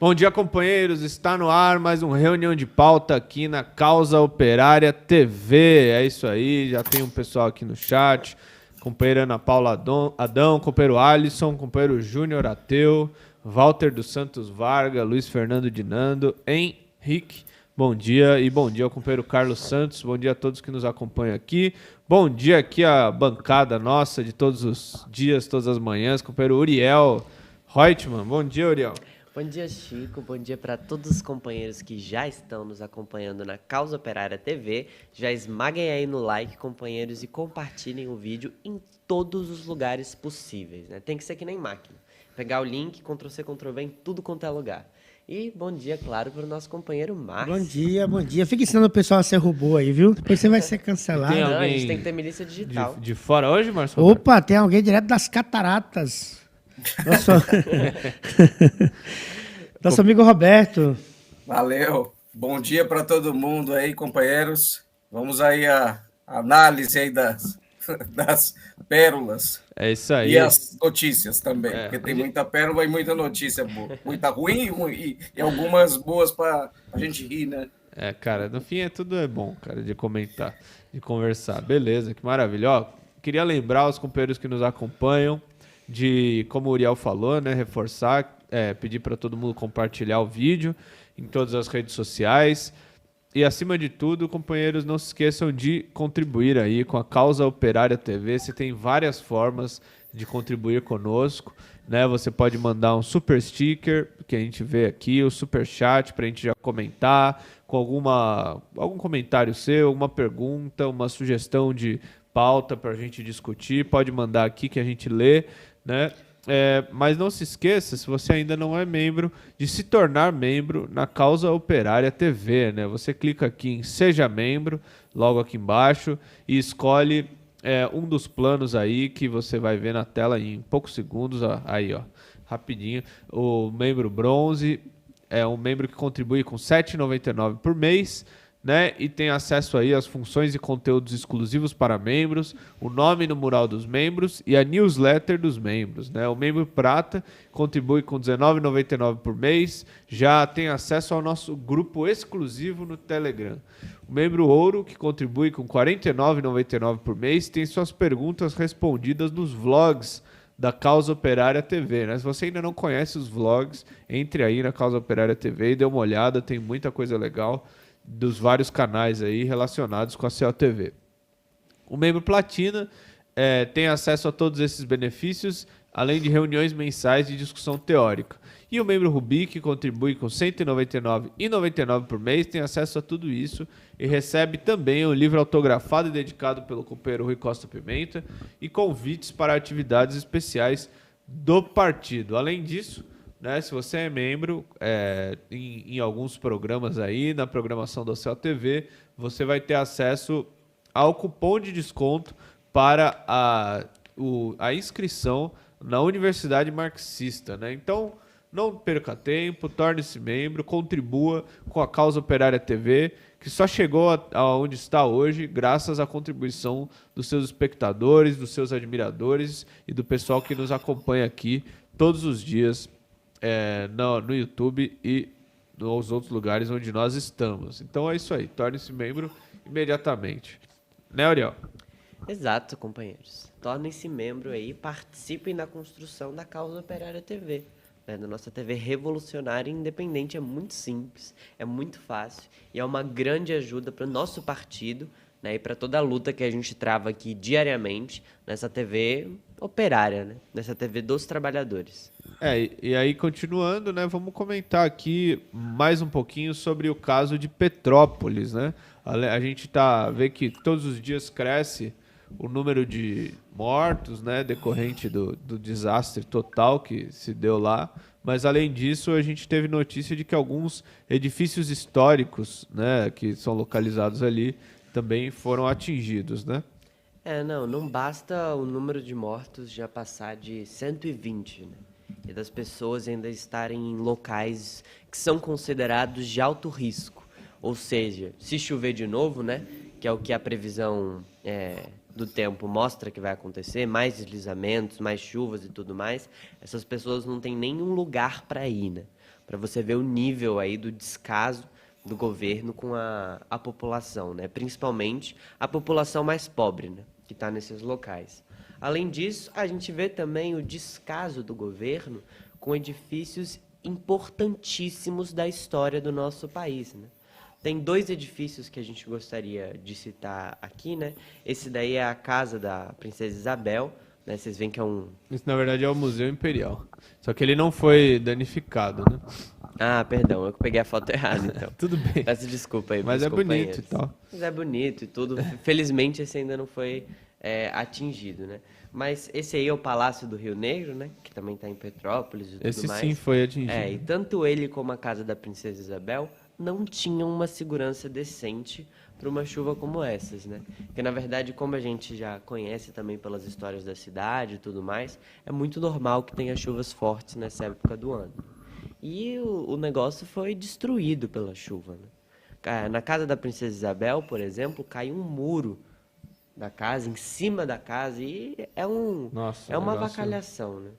Bom dia, companheiros. Está no ar mais uma reunião de pauta aqui na Causa Operária TV. É isso aí, já tem um pessoal aqui no chat. Companheira Ana Paula Adão, companheiro Alisson, companheiro Júnior Ateu, Walter dos Santos Varga, Luiz Fernando Dinando, Henrique. Bom dia e bom dia ao companheiro Carlos Santos. Bom dia a todos que nos acompanham aqui. Bom dia aqui a bancada nossa de todos os dias, todas as manhãs. Companheiro Uriel Reutemann. Bom dia, Uriel. Bom dia, Chico. Bom dia para todos os companheiros que já estão nos acompanhando na Causa Operária TV. Já esmaguem aí no like, companheiros, e compartilhem o vídeo em todos os lugares possíveis, né? Tem que ser que nem máquina. Pegar o link, Ctrl+C, Ctrl+V em tudo quanto é lugar. E bom dia, claro, para o nosso companheiro Márcio. Bom dia, bom dia. Fica ensinando o pessoal a ser robô aí, viu? Depois você vai ser cancelado. Tem Não, alguém a gente tem que ter milícia digital. de fora hoje, Márcio? Opa, tem alguém direto das cataratas. Nosso amigo Roberto. Valeu. Bom dia para todo mundo aí, companheiros. Vamos aí a análise aí das pérolas. É isso aí. E as notícias também, porque tem muita pérola e muita notícia boa. Muita ruim e algumas boas para a gente rir, né? É, cara, no fim tudo é bom, cara, de comentar, de conversar. Beleza, que maravilha. Ó, queria lembrar os companheiros que nos acompanham de, como o Uriel falou, né, reforçar, pedir para todo mundo compartilhar o vídeo em todas as redes sociais. E, acima de tudo, companheiros, não se esqueçam de contribuir aí com a Causa Operária TV. Você tem várias formas de contribuir conosco, né? Você pode mandar um super sticker, que a gente vê aqui, o super chat, para a gente já comentar, com algum comentário seu, alguma pergunta, uma sugestão de pauta para a gente discutir. Pode mandar aqui que a gente lê, né? Mas não se esqueça, se você ainda não é membro, de se tornar membro na Causa Operária TV, né? Você clica aqui em Seja Membro, logo aqui embaixo, e escolhe um dos planos aí que você vai ver na tela em poucos segundos. Ó, aí, ó, rapidinho. O membro bronze é um membro que contribui com R$ 7,99 por mês, né? E tem acesso aí às funções e conteúdos exclusivos para membros, o nome no mural dos membros e a newsletter dos membros, né? O membro prata contribui com R$ 19,99 por mês, já tem acesso ao nosso grupo exclusivo no Telegram. O membro ouro, que contribui com R$ 49,99 por mês, tem suas perguntas respondidas nos vlogs da Causa Operária TV, né? Se você ainda não conhece os vlogs, entre aí na Causa Operária TV e dê uma olhada, tem muita coisa legal dos vários canais aí relacionados com a COTV. O membro Platina tem acesso a todos esses benefícios, além de reuniões mensais de discussão teórica. E o membro Rubi, que contribui com R$ 199,99 por mês, tem acesso a tudo isso e recebe também um livro autografado e dedicado pelo companheiro Rui Costa Pimenta e convites para atividades especiais do partido. Além disso, né, se você é membro em alguns programas aí, na programação da COTV, você vai ter acesso ao cupom de desconto para a inscrição na Universidade Marxista, né? Então, não perca tempo, torne-se membro, contribua com a Causa Operária TV, que só chegou aonde está hoje graças à contribuição dos seus espectadores, dos seus admiradores e do pessoal que nos acompanha aqui todos os dias no YouTube e nos outros lugares onde nós estamos. Então é isso aí, torne-se membro imediatamente. Né, Ariel? Exato, companheiros. Tornem-se membro aí e participem da construção da Causa Operária TV. Da nossa TV revolucionária e independente. É muito simples, é muito fácil e é uma grande ajuda para o nosso partido, né, e para toda a luta que a gente trava aqui diariamente nessa TV operária, né, nessa TV dos trabalhos. E aí, continuando, né, vamos comentar aqui mais um pouquinho sobre o caso de Petrópolis, né? A gente vê que todos os dias cresce o número de mortos, né, decorrente do desastre total que se deu lá. Mas, além disso, a gente teve notícia de que alguns edifícios históricos, né, que são localizados ali, também foram atingidos, né? Não basta o número de mortos já passar de 120, né? E das pessoas ainda estarem em locais que são considerados de alto risco. Ou seja, se chover de novo, né, que é o que a previsão do tempo mostra que vai acontecer, mais deslizamentos, mais chuvas e tudo mais, essas pessoas não têm nenhum lugar para ir, né? para você ver o nível aí do descaso do governo com a população, né? Principalmente a população mais pobre, né? Que está nesses locais. Além disso, a gente vê também o descaso do governo com edifícios importantíssimos da história do nosso país, né? Tem 2 edifícios que a gente gostaria de citar aqui, né? Esse daí é a casa da Princesa Isabel, né? Vocês veem que é um... Isso, na verdade, é o Museu Imperial. Só que ele não foi danificado, né? Ah, perdão, eu peguei a foto errada, então. Tudo bem. Peço desculpa aí Mas pros é bonito companheiros. e tal. Mas é bonito e tudo. Felizmente esse ainda não foi atingido, né? Mas esse aí é o Palácio do Rio Negro, né? Que também está em Petrópolis e tudo Esse mais. sim foi atingido. E tanto ele como a casa da Princesa Isabel não tinham uma segurança decente para uma chuva como essas, né? Porque, na verdade, como a gente já conhece também pelas histórias da cidade e tudo mais, é muito normal que tenha chuvas fortes nessa época do ano. E o negócio foi destruído pela chuva, né? Na casa da Princesa Isabel, por exemplo, caiu um muro da casa, em cima da casa, e Nossa, é uma negócio- avacalhação, né?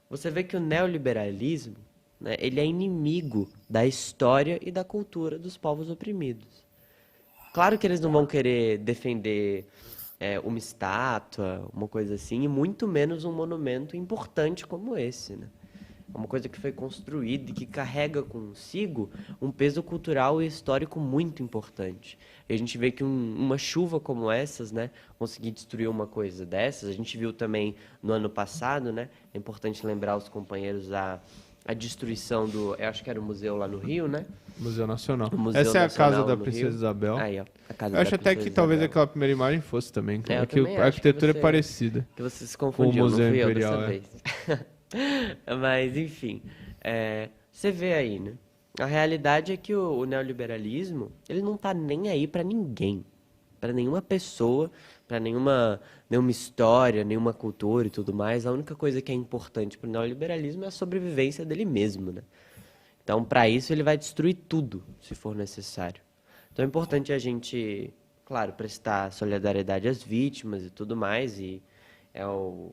Você vê que o neoliberalismo, né, ele é inimigo da história e da cultura dos povos oprimidos. Claro que eles não vão querer defender uma estátua, uma coisa assim, e muito menos um monumento importante como esse, né? É uma coisa que foi construída e que carrega consigo um peso cultural e histórico muito importante. E a gente vê que uma chuva como essas, né, conseguir destruir uma coisa dessas, a gente viu também no ano passado, né, é importante lembrar os companheiros a destruição eu acho que era o museu lá no Rio, né? Museu Nacional. O Museu Essa é a Nacional casa da no Princesa Rio. Isabel. Aí, ó, a casa Eu acho da até que Princesa talvez Isabel. aquela primeira imagem fosse também. Eu É que também a acho arquitetura que é você- parecida. Que você se confundiu, Museu não fui Imperial, eu dessa vez. Mas, enfim, você vê aí, né? A realidade é que o neoliberalismo, ele não tá nem aí para ninguém, para nenhuma pessoa, para nenhuma história, nenhuma cultura e tudo mais. A única coisa que é importante para o neoliberalismo é a sobrevivência dele mesmo, né? Então, para isso, ele vai destruir tudo, se for necessário. Então, é importante a gente, claro, prestar solidariedade às vítimas e tudo mais, e é um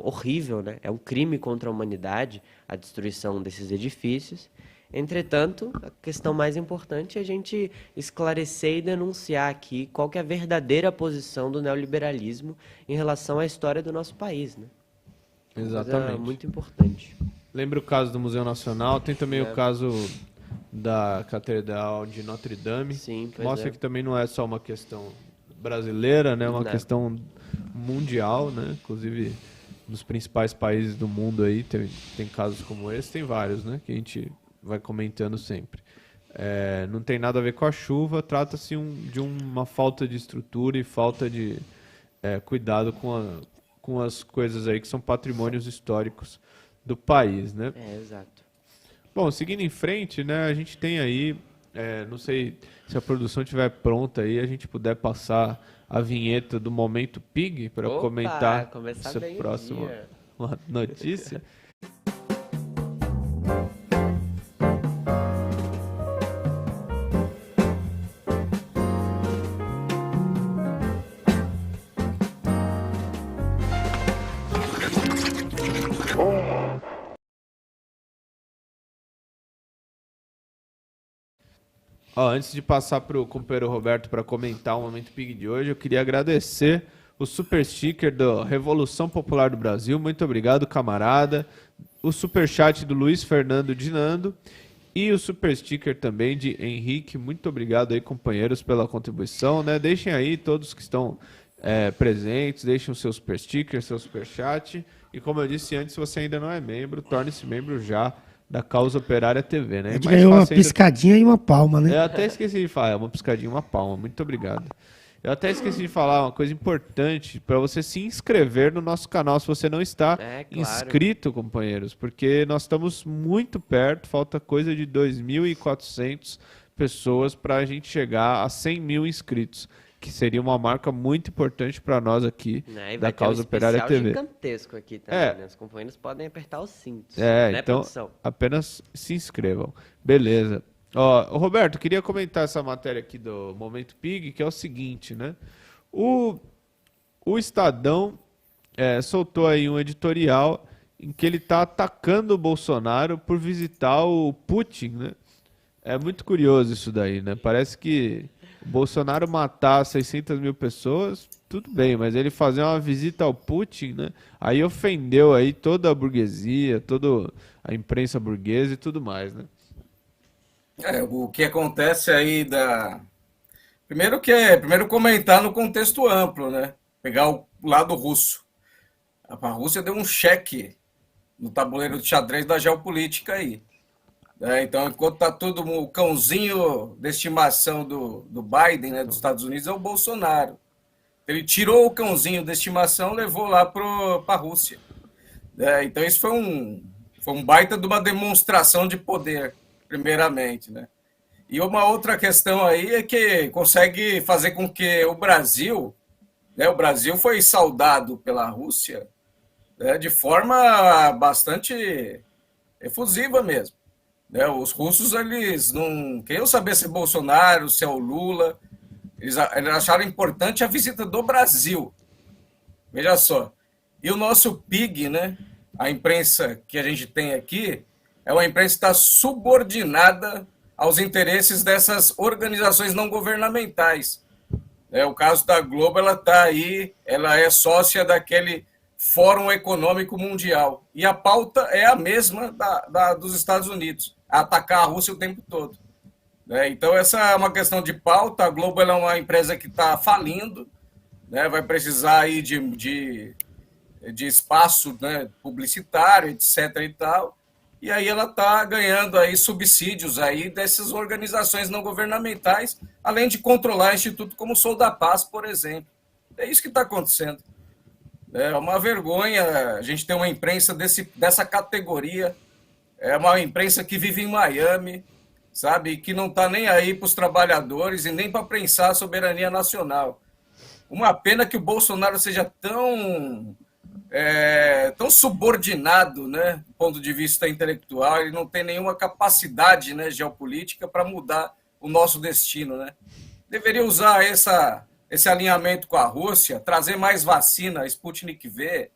horrível, né? É um crime contra a humanidade a destruição desses edifícios. Entretanto, a questão mais importante é a gente esclarecer e denunciar aqui qual que é a verdadeira posição do neoliberalismo em relação à história do nosso país, né? Uma coisa Exatamente. muito importante. Lembra o caso do Museu Nacional, tem também É. o caso da Catedral de Notre Dame. Sim, pois Mostra é. que também não é só uma questão brasileira, né? É uma Não. questão mundial, né? Inclusive, nos principais países do mundo aí tem casos como esse, tem vários, né? Que a gente vai comentando sempre. Não tem nada a ver com a chuva, trata-se de uma falta de estrutura e falta de cuidado com as coisas aí que são patrimônios históricos do país, né? Exato. Bom, seguindo em frente, né, a gente tem aí, não sei se a produção estiver pronta aí, a gente puder passar a vinheta do Momento Pig para Opa, comentar começar essa bem o próxima dia. notícia. Antes de passar para o companheiro Roberto para comentar o Momento Pig de hoje, eu queria agradecer o super sticker da Revolução Popular do Brasil. Muito obrigado, camarada. O super chat do Luiz Fernando Dinando e o super sticker também de Henrique. Muito obrigado aí, companheiros, pela contribuição, né? Deixem aí todos que estão presentes, deixem o seu super sticker, seu super chat. E como eu disse antes, se você ainda não é membro, torne-se membro já da Causa Operária TV, né? A gente Mais ganhou uma fácil ainda- piscadinha e uma palma, né? Eu até esqueci de falar, uma piscadinha, uma palma. Muito obrigado. Eu até esqueci de falar uma coisa importante para você se inscrever no nosso canal se você não está Claro. inscrito, companheiros, porque nós estamos muito perto, falta coisa de 2.400 pessoas para a gente chegar a 100 mil inscritos, que seria uma marca muito importante para nós aqui Né? E da vai ter um Causa Operária especial TV. gigantesco aqui também, né? Os companheiros podem apertar os cintos. Né, Então produção? apenas se inscrevam. Beleza. Ó, Roberto, queria comentar essa matéria aqui do Momento Pig, que é o seguinte, né? O Estadão soltou aí um editorial em que ele está atacando o Bolsonaro por visitar o Putin, né? É muito curioso isso daí, né? Parece que o Bolsonaro matar 600 mil pessoas, tudo bem, mas ele fazer uma visita ao Putin, né? Aí ofendeu aí toda a burguesia, toda a imprensa burguesa e tudo mais, né? O que acontece aí da. Primeiro comentar no contexto amplo, né? Pegar o lado russo. A Rússia deu um cheque no tabuleiro de xadrez da geopolítica aí. Então, enquanto está tudo o cãozinho de estimação do Biden, né, dos Estados Unidos, é o Bolsonaro. Ele tirou o cãozinho de estimação e levou lá para a Rússia. Então, isso foi um baita de uma demonstração de poder, primeiramente. Né? E uma outra questão aí é que consegue fazer com que o Brasil foi saudado pela Rússia, né, de forma bastante efusiva mesmo. Né? Os russos, eles não queriam saber se é Bolsonaro, se é o Lula. Eles acharam importante a visita do Brasil. Veja só. E o nosso PIG, né? A imprensa que a gente tem aqui, é uma imprensa que está subordinada aos interesses dessas organizações não governamentais. O caso da Globo, ela está aí, ela é sócia daquele Fórum Econômico Mundial. E a pauta é a mesma dos Estados Unidos, atacar a Rússia o tempo todo. Então, essa é uma questão de pauta. A Globo ela é uma empresa que está falindo, né? Vai precisar aí de espaço, né, publicitário, etc. e tal. E aí ela está ganhando aí subsídios aí dessas organizações não governamentais, além de controlar institutos como o Sou da Paz, por exemplo. É isso que está acontecendo. É uma vergonha a gente ter uma imprensa dessa categoria. É uma imprensa que vive em Miami, sabe? Que não está nem aí para os trabalhadores e nem para prensar a soberania nacional. Uma pena que o Bolsonaro seja tão subordinado, né, do ponto de vista intelectual. Ele não tem nenhuma capacidade, né, geopolítica para mudar o nosso destino. Né? Deveria usar esse alinhamento com a Rússia, trazer mais vacina, Sputnik V,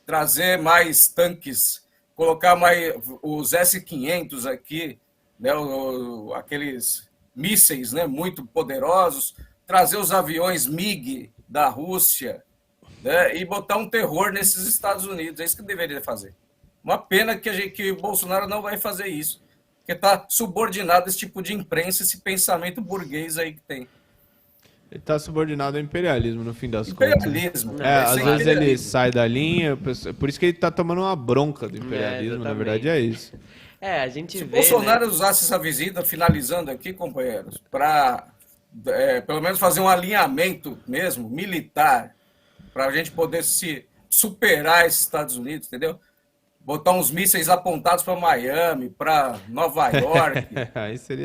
trazer mais tanques, colocar mais os S-500 aqui, né, aqueles mísseis, né, muito poderosos, trazer os aviões MiG da Rússia, né, e botar um terror nesses Estados Unidos. É isso que deveria fazer. Uma pena que o Bolsonaro não vai fazer isso, porque está subordinado a esse tipo de imprensa, esse pensamento burguês aí que tem. Ele está subordinado ao imperialismo, no fim das contas. Imperialismo. Às vezes ele sai da linha, por isso que ele está tomando uma bronca do imperialismo, na verdade é isso. A gente Se vê, Bolsonaro, né, usasse essa visita, finalizando aqui, companheiros, para pelo menos fazer um alinhamento mesmo, militar, para a gente poder se superar esses Estados Unidos, entendeu? Botar uns mísseis apontados para Miami, para Nova York,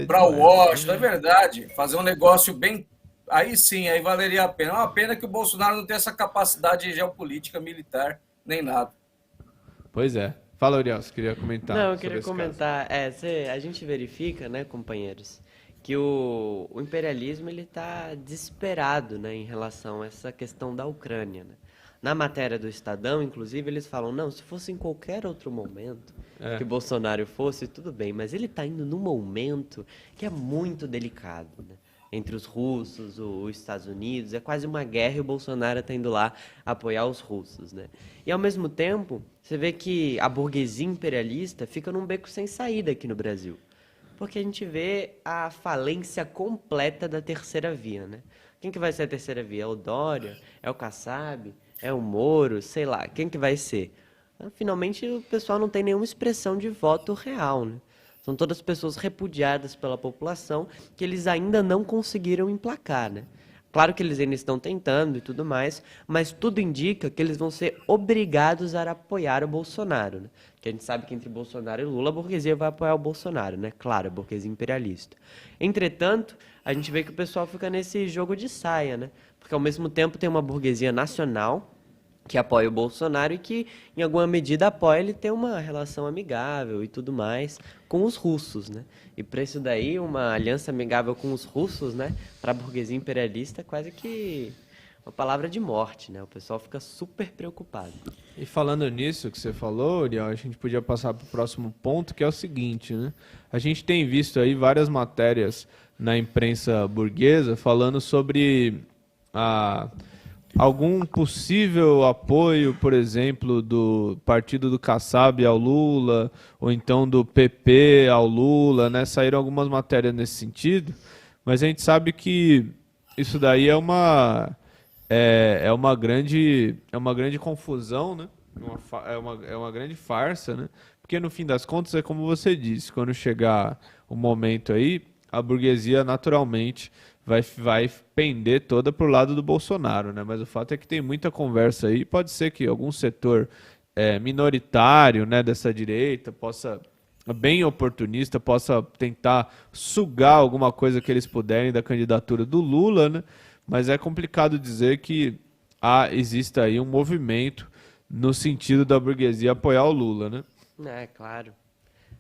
para Washington, é verdade. Fazer um negócio bem... Aí sim, aí valeria a pena. É uma pena que o Bolsonaro não tem essa capacidade geopolítica, militar, nem nada. Pois é. Fala, Uriel, você queria comentar? Não, eu queria comentar. A gente verifica, né, companheiros, que o imperialismo ele está desesperado, né, em relação a essa questão da Ucrânia. Né? Na matéria do Estadão, inclusive, eles falam, não, se fosse em qualquer outro momento que Bolsonaro fosse, tudo bem, mas ele está indo num momento que é muito delicado, né? Entre os russos, os Estados Unidos, é quase uma guerra e o Bolsonaro está indo lá apoiar os russos, né? E ao mesmo tempo, você vê que a burguesia imperialista fica num beco sem saída aqui no Brasil. Porque a gente vê a falência completa da terceira via, né? Quem que vai ser a terceira via? É o Dória? É o Kassab? É o Moro? Sei lá, quem que vai ser? Finalmente o pessoal não tem nenhuma expressão de voto real, né? São todas pessoas repudiadas pela população que eles ainda não conseguiram emplacar, né? Claro que eles ainda estão tentando e tudo mais, mas tudo indica que eles vão ser obrigados a apoiar o Bolsonaro, né? Que a gente sabe que entre Bolsonaro e Lula, a burguesia vai apoiar o Bolsonaro, né? Claro, a burguesia imperialista. Entretanto, a gente vê que o pessoal fica nesse jogo de saia, né? Porque ao mesmo tempo tem uma burguesia nacional que apoia o Bolsonaro e que, em alguma medida, apoia ele ter uma relação amigável e tudo mais com os russos, né? E para isso daí, uma aliança amigável com os russos, né? Para a burguesia imperialista, é quase que uma palavra de morte, né? O pessoal fica super preocupado. E falando nisso que você falou, Uriel, a gente podia passar para o próximo ponto, que é o seguinte, né? A gente tem visto aí várias matérias na imprensa burguesa falando sobre algum possível apoio, por exemplo, do partido do Kassab ao Lula, ou então do PP ao Lula, né? Saíram algumas matérias nesse sentido, mas a gente sabe que isso daí é uma grande confusão, né? É uma grande farsa, né? Porque no fim das contas é como você disse, quando chegar o momento aí, a burguesia naturalmente vai pender toda pro lado do Bolsonaro, né? Mas o fato é que tem muita conversa aí, pode ser que algum setor minoritário, né, dessa direita bem oportunista, possa tentar sugar alguma coisa que eles puderem da candidatura do Lula, né? Mas é complicado dizer que existe aí um movimento no sentido da burguesia apoiar o Lula, né? É, claro.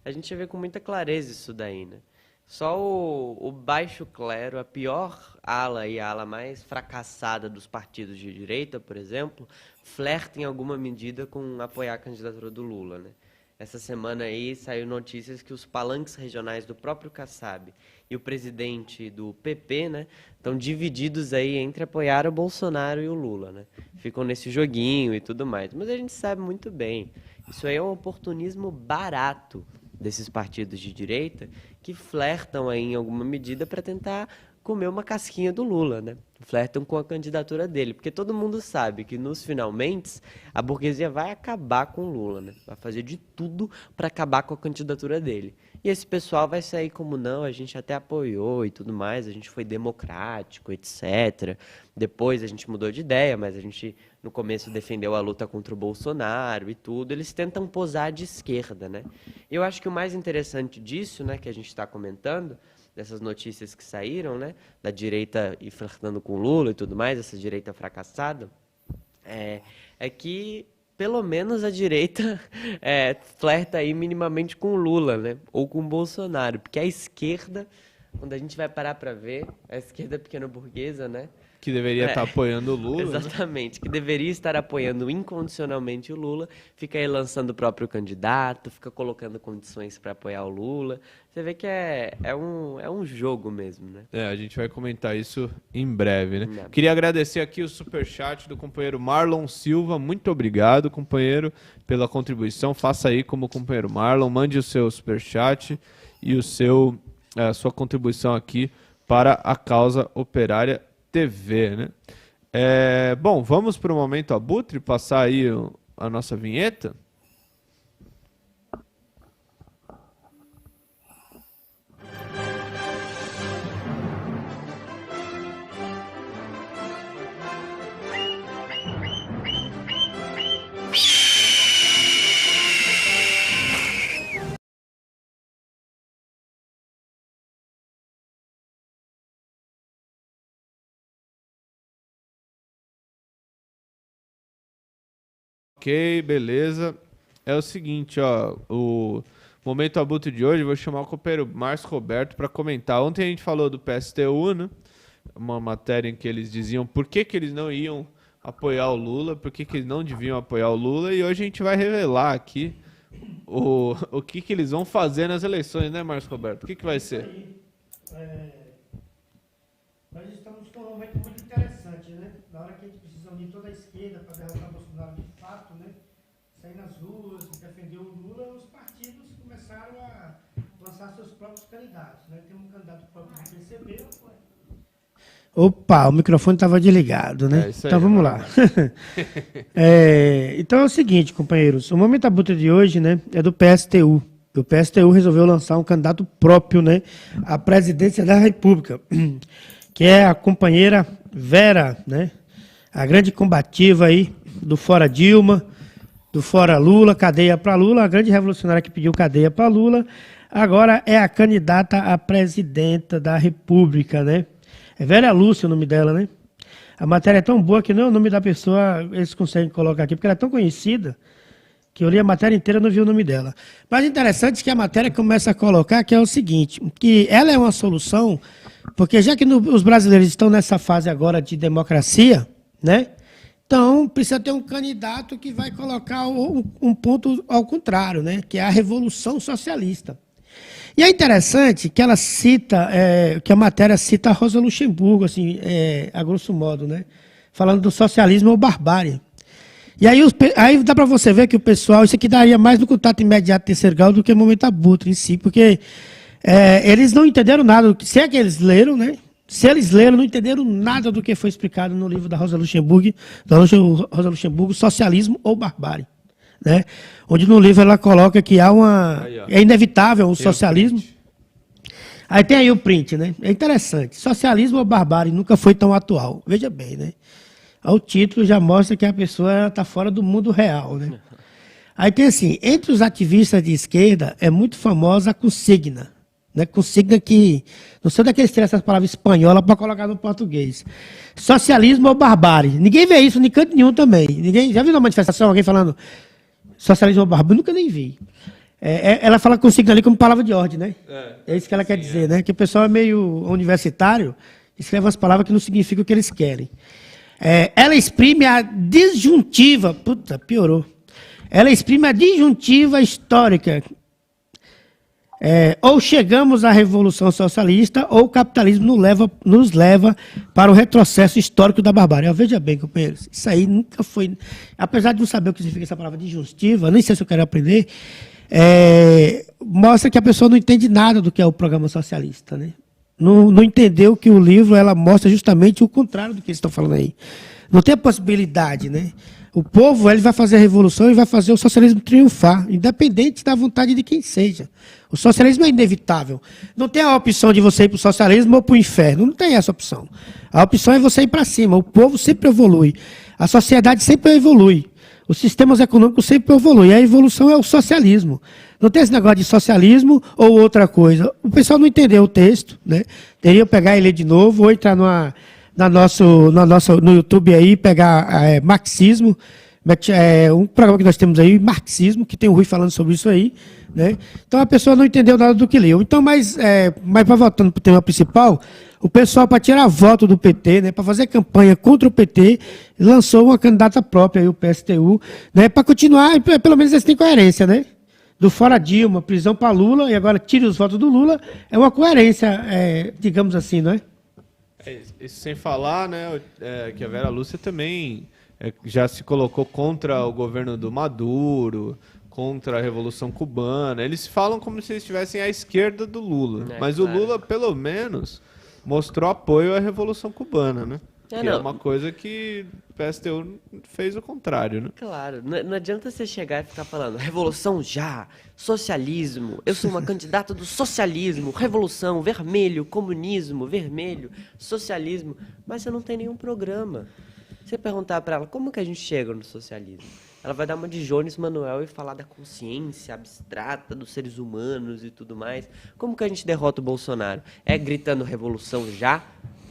A gente vê com muita clareza isso daí, né? Só o baixo clero, a pior ala e a ala mais fracassada dos partidos de direita, por exemplo, flerta em alguma medida com apoiar a candidatura do Lula, né? Essa semana aí saiu notícias que os palanques regionais do próprio Kassab e o presidente do PP, né, estão divididos aí entre apoiar o Bolsonaro e o Lula, né? Ficam nesse joguinho e tudo mais. Mas a gente sabe muito bem, isso aí é um oportunismo barato desses partidos de direita que flertam aí em alguma medida para tentar comer uma casquinha do Lula, né? Flertam com a candidatura dele, porque todo mundo sabe que nos finalmente a burguesia vai acabar com o Lula, né? Vai fazer de tudo para acabar com a candidatura dele. E esse pessoal vai sair como não, a gente até apoiou e tudo mais, a gente foi democrático, etc. Depois a gente mudou de ideia, mas a gente no começo defendeu a luta contra o Bolsonaro e tudo. Eles tentam posar de esquerda, né? Eu acho que o mais interessante disso, né, que a gente está comentando, dessas notícias que saíram, né, da direita e flertando com o Lula e tudo mais, essa direita fracassada, é que pelo menos a direita flerta aí minimamente com o Lula, né, ou com o Bolsonaro, porque a esquerda, quando a gente vai parar para ver, a esquerda pequena burguesa, né, que deveria estar apoiando o Lula. Exatamente, né? Que deveria estar apoiando incondicionalmente o Lula, fica aí lançando o próprio candidato, fica colocando condições para apoiar o Lula. Você vê que é um jogo mesmo, né? A gente vai comentar isso em breve, né? Queria agradecer aqui o superchat do companheiro Marlon Silva. Muito obrigado, companheiro, pela contribuição. Faça aí como o companheiro Marlon, mande o seu superchat e a sua contribuição aqui para a causa operária TV, né? Bom, vamos para o Momento Abutre, passar aí a nossa vinheta. Ok, beleza. É o seguinte, ó, o Momento Abutre de hoje, eu vou chamar o companheiro Márcio Roberto para comentar. Ontem a gente falou do PSTU, né? Uma matéria em que eles diziam por que eles não iam apoiar o Lula, por que eles não deviam apoiar o Lula, e hoje a gente vai revelar aqui o que eles vão fazer nas eleições, né, Márcio Roberto? O que vai ser? Nós estamos com um momento muito interessante, né? Na hora que a gente precisa unir toda a esquerda para derrotar o Bolsonaro de fato, né? Sair nas ruas, defender o Lula, os partidos começaram a lançar seus próprios candidatos, né? Tem um candidato próprio do PCB. Opa, o microfone estava desligado, né? Então vamos lá. Então é o seguinte, companheiros, o Momento Abutre de hoje, né, é do PSTU. O PSTU resolveu lançar um candidato próprio, né, à presidência da República, que é a companheira Vera, né, a grande combativa aí do Fora Dilma, do Fora Lula, cadeia para Lula, a grande revolucionária que pediu cadeia para Lula, agora é a candidata a presidenta da República, né? É Vera Lúcia o nome dela, né? A matéria é tão boa que não é o nome da pessoa, eles conseguem colocar aqui, porque ela é tão conhecida que eu li a matéria inteira e não vi o nome dela. Mas interessante é que a matéria começa a colocar que é o seguinte, que ela é uma solução, porque já que os brasileiros estão nessa fase agora de democracia, né? Então, precisa ter um candidato que vai colocar um ponto ao contrário, né? Que é a Revolução Socialista. E é interessante que ela cita, que a matéria cita a Rosa Luxemburgo, assim, a grosso modo, né? Falando do socialismo ou barbárie. E aí dá para você ver que o pessoal, isso aqui daria mais no contato imediato terceiro grau do que o momento abutre em si, porque eles não entenderam nada, se é que eles leram, né? Se eles leram, não entenderam nada do que foi explicado no livro da Rosa Luxemburgo, Socialismo ou Barbárie, né? Onde no livro ela coloca que é inevitável o socialismo. Aí tem aí o print, né? É interessante. Socialismo ou barbárie nunca foi tão atual. Veja bem, né? O título já mostra que a pessoa está fora do mundo real, né? Aí tem assim, entre os ativistas de esquerda é muito famosa a consigna. Né? Consigna que, não sei onde é que eles tiram essas palavras espanholas para colocar no português. Socialismo ou barbárie. Ninguém vê isso em canto nenhum também. Ninguém, já viu na manifestação alguém falando socialismo ou barbárie? Nunca nem vi. Ela fala consigna ali como palavra de ordem, né? É isso que ela quer dizer, né? Que o pessoal é meio universitário, escreve umas palavras que não significam o que eles querem. Ela exprime a disjuntiva, puta, piorou. Ela exprime a disjuntiva histórica. Ou chegamos à Revolução Socialista, ou o capitalismo nos leva para o retrocesso histórico da barbárie. Veja bem, companheiros, isso aí nunca foi... Apesar de não saber o que significa essa palavra disjuntiva, nem sei se eu quero aprender, mostra que a pessoa não entende nada do que é o programa socialista, né? Não entendeu que o livro ela mostra justamente o contrário do que eles estão falando aí. Não tem a possibilidade, né? O povo ele vai fazer a revolução e vai fazer o socialismo triunfar, independente da vontade de quem seja. O socialismo é inevitável. Não tem a opção de você ir para o socialismo ou para o inferno. Não tem essa opção. A opção é você ir para cima. O povo sempre evolui. A sociedade sempre evolui. Os sistemas econômicos sempre evoluem. A evolução é o socialismo. Não tem esse negócio de socialismo ou outra coisa. O pessoal não entendeu o texto, né? Teria que pegar e ler de novo, ou entrar no YouTube aí, pegar marxismo, um programa que nós temos aí, marxismo, que tem o Rui falando sobre isso aí, né? Então a pessoa não entendeu nada do que leu. Então, mas para voltando para o tema principal, o pessoal, para tirar voto do PT, né, para fazer campanha contra o PT, lançou uma candidata própria, aí, o PSTU, né, para continuar, pelo menos eles têm coerência, né? Do fora Dilma, prisão para Lula, e agora tire os votos do Lula, é uma coerência, digamos assim, não é? Isso sem falar, né, que a Vera Lúcia também já se colocou contra o governo do Maduro, contra a Revolução Cubana. Eles falam como se eles estivessem à esquerda do Lula. Mas claro, o Lula, pelo menos, mostrou apoio à Revolução Cubana, né? É uma coisa que o PSTU fez o contrário, né? Claro, não adianta você chegar e ficar falando revolução já, socialismo, eu sou uma candidata do socialismo, revolução, vermelho, comunismo, vermelho, socialismo, mas você não tem nenhum programa. Você perguntar para ela, como que a gente chega no socialismo? Ela vai dar uma de Jones Manuel e falar da consciência abstrata dos seres humanos e tudo mais. Como que a gente derrota o Bolsonaro? É gritando revolução já?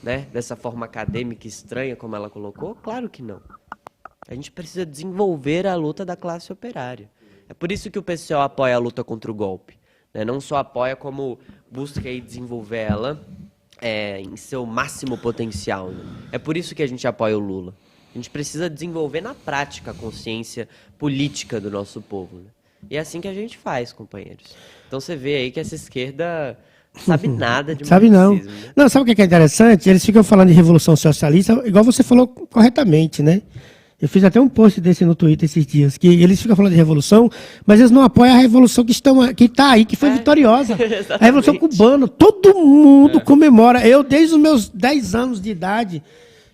Né? Dessa forma acadêmica estranha como ela colocou? Claro que não. A gente precisa desenvolver a luta da classe operária. É por isso que o PCO apoia a luta contra o golpe, né? Não só apoia, como busca aí desenvolver ela em seu máximo potencial, né? É por isso que a gente apoia o Lula. A gente precisa desenvolver na prática a consciência política do nosso povo, né? E é assim que a gente faz, companheiros. Então você vê aí que essa esquerda sabe nada de sabe não. Né? Não, sabe o que é interessante? Eles ficam falando de revolução socialista, igual você falou corretamente, né? Eu fiz até um post desse no Twitter esses dias, que eles ficam falando de revolução, mas eles não apoiam a revolução que está aí, que foi vitoriosa. A Revolução Cubana, todo mundo comemora. Eu, desde os meus 10 anos de idade,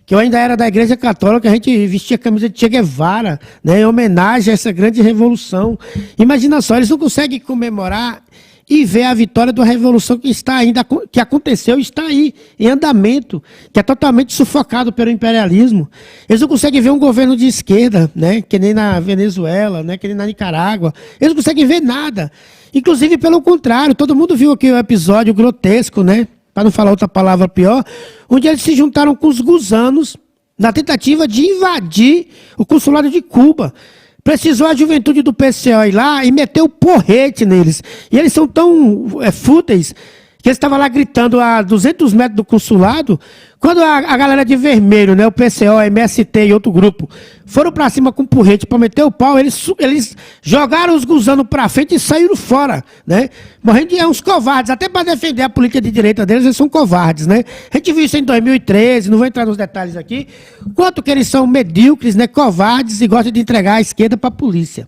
que eu ainda era da Igreja Católica, a gente vestia a camisa de Che Guevara, né, em homenagem a essa grande revolução. Imagina só, eles não conseguem comemorar e ver a vitória da revolução que está ainda, que aconteceu e está aí, em andamento, que é totalmente sufocado pelo imperialismo. Eles não conseguem ver um governo de esquerda, né, que nem na Venezuela, né, que nem na Nicarágua. Eles não conseguem ver nada. Inclusive, pelo contrário, todo mundo viu aqui o episódio grotesco, né, para não falar outra palavra pior, onde eles se juntaram com os gusanos na tentativa de invadir o consulado de Cuba. Precisou a juventude do PCO ir lá e meter o porrete neles. E eles são tão fúteis que eles estavam lá gritando a 200 metros do consulado, quando a galera de vermelho, né, o PCO, MST e outro grupo, foram pra cima com porrete pra meter o pau, eles jogaram os gusanos pra frente e saíram fora, né? Morrendo de uns covardes, até pra defender a política de direita deles, eles são covardes, né? A gente viu isso em 2013, não vou entrar nos detalhes aqui, quanto que eles são medíocres, né, covardes e gostam de entregar a esquerda pra polícia.